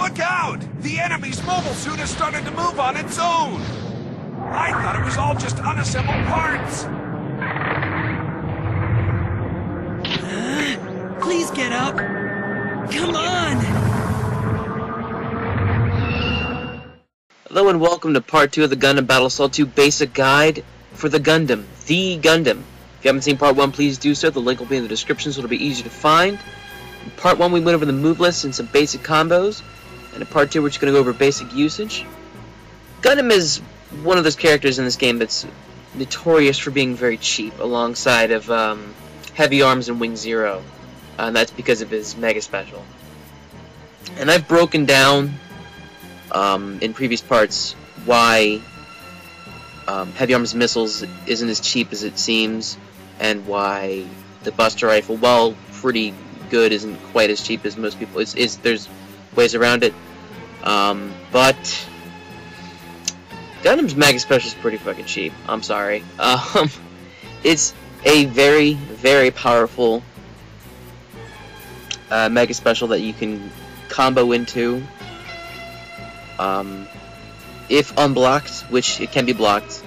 Look out! The enemy's mobile suit has started to move on its own! I thought it was all just unassembled parts! Please get up! Come on! Hello and welcome to part 2 of the Gundam Battle Assault 2 Basic Guide for the Gundam. The Gundam. If you haven't seen part 1, please do so. The link will be in the description so it'll be easy to find. In part 1 we went over the move list and some basic combos. And in part 2 we're just going to go over basic usage. Gundam is one of those characters in this game that's notorious for being very cheap, alongside of Heavy Arms and Wing Zero. And that's because of his Mega Special. And I've broken down in previous parts why Heavy Arms Missiles isn't as cheap as it seems, and why the Buster Rifle, while pretty good, isn't quite as cheap as most people. There's ways around it, but Gundam's Mega Special is pretty fucking cheap. I'm sorry. It's a very, very powerful Mega Special that you can combo into. If unblocked, which it can be blocked,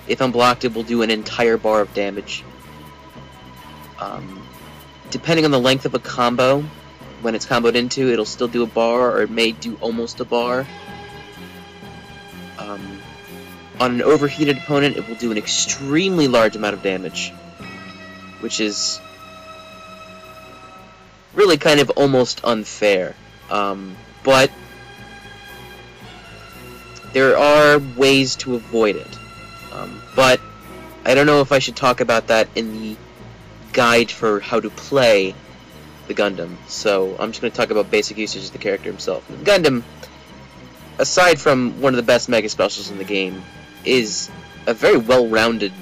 if unblocked it will do an entire bar of damage. Depending on the length of a combo, when it's comboed into, it'll still do a bar, or it may do almost a bar. On an overheated opponent, it will do an extremely large amount of damage, which is really kind of almost unfair. But there are ways to avoid it. But I don't know if I should talk about that in the guide for how to play the Gundam. So I'm just going to talk about basic usage of the character himself. Gundam, aside from one of the best Mega Specials in the game, is a very well-rounded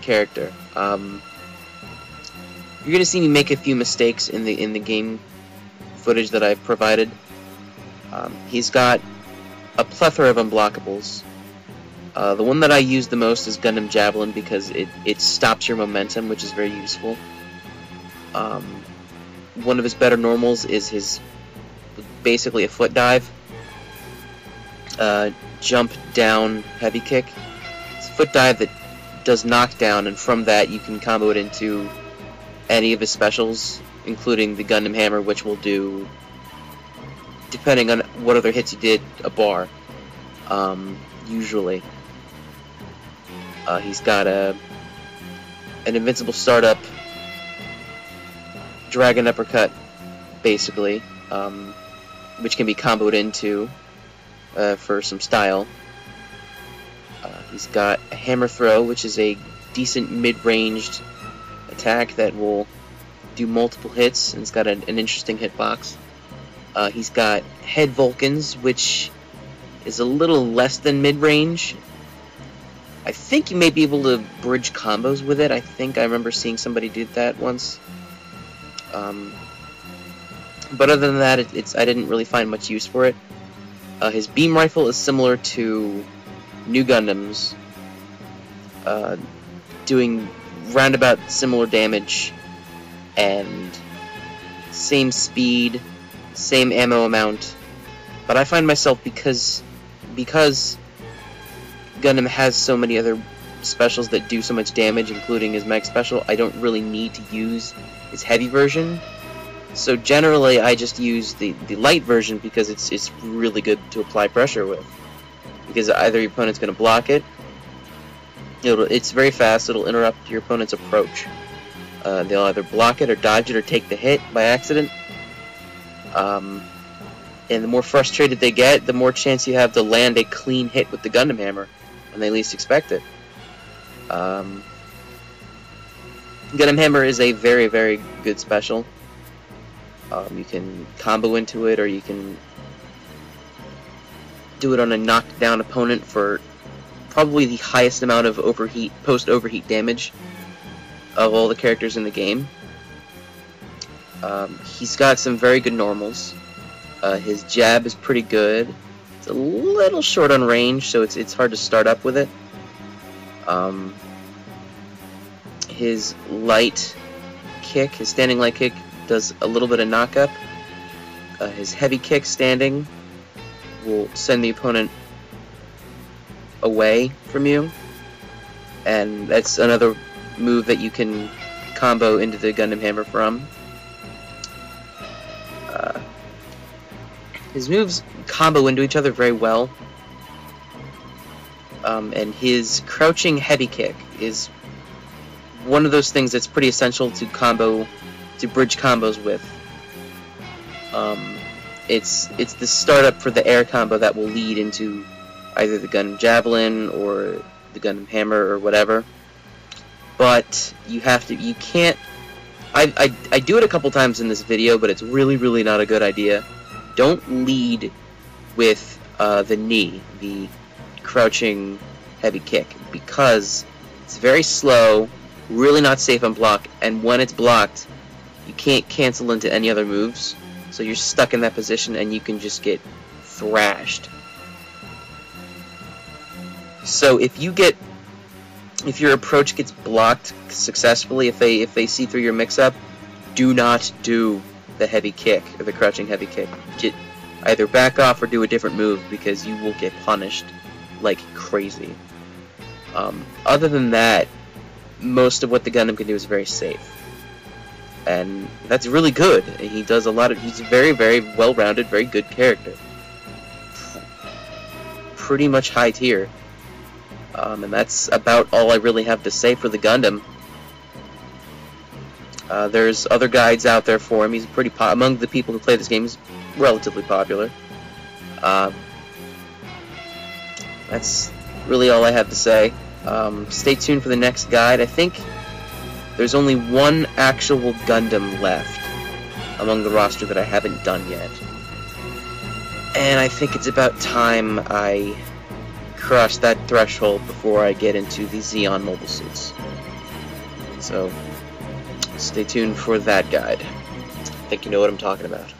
character. You're going to see me make a few mistakes in the game footage that I've provided. He's got a plethora of unblockables. The one that I use the most is Gundam Javelin, because it stops your momentum, which is very useful. One of his better normals is his basically a foot dive. Jump down heavy kick. It's a foot dive that does knockdown, and from that you can combo it into any of his specials, including the Gundam Hammer, which will do, depending on what other hits you did, a bar. Usually. He's got an invincible startup dragon uppercut, basically, which can be comboed into for some style. He's got a hammer throw, which is a decent mid-ranged attack that will do multiple hits, and it's got an interesting hitbox. He's got head Vulcans, which is a little less than mid-range. I think you may be able to bridge combos with it. I think I remember seeing somebody do that once. But other than that, I didn't really find much use for it. His beam rifle is similar to New Gundam's, doing roundabout similar damage and same speed, same ammo amount. But I find myself, because Gundam has so many other specials that do so much damage, including his Mega Special, I don't really need to use his heavy version. So generally I just use the light version, because it's really good to apply pressure with. Because either your opponent's going to block it, it's very fast, it'll interrupt your opponent's approach. They'll either block it or dodge it or take the hit by accident. And the more frustrated they get, the more chance you have to land a clean hit with the Gundam Hammer when they least expect it. Gundam Hammer is a very, very good special. You can combo into it, or you can do it on a knockdown opponent for probably the highest amount of post-overheat damage of all the characters in the game. He's got some very good normals. His jab is pretty good. It's a little short on range, so it's hard to start up with it. his light kick, his standing light kick, does a little bit of knockup. His heavy kick standing will send the opponent away from you, and that's another move that you can combo into the Gundam Hammer from. His moves combo into each other very well, and his crouching heavy kick is one of those things that's pretty essential to bridge combos with. It's the startup for the air combo that will lead into either the Gundam Javelin or the Gundam Hammer or whatever. But you can't. I do it a couple times in this video, but it's really not a good idea. Don't lead with the knee, the crouching heavy kick, because it's very slow, really not safe on block, and when it's blocked, you can't cancel into any other moves, so you're stuck in that position and you can just get thrashed. So if your approach gets blocked successfully, if they see through your mix-up, do not do the heavy kick or the crouching heavy kick. Either back off or do a different move, because you will get punished like crazy. Other than that, most of what the Gundam can do is very safe, and that's really good. He does a lot of. He's a very well-rounded, very good character. Pretty much high tier. And that's about all I really have to say for the Gundam. There's other guides out there for him. He's pretty among the people who play this game. He's relatively popular. That's really all I have to say. Stay tuned for the next guide. I think there's only one actual Gundam left among the roster that I haven't done yet, and I think it's about time I cross that threshold before I get into the Zeon mobile suits. So stay tuned for that guide. I think you know what I'm talking about.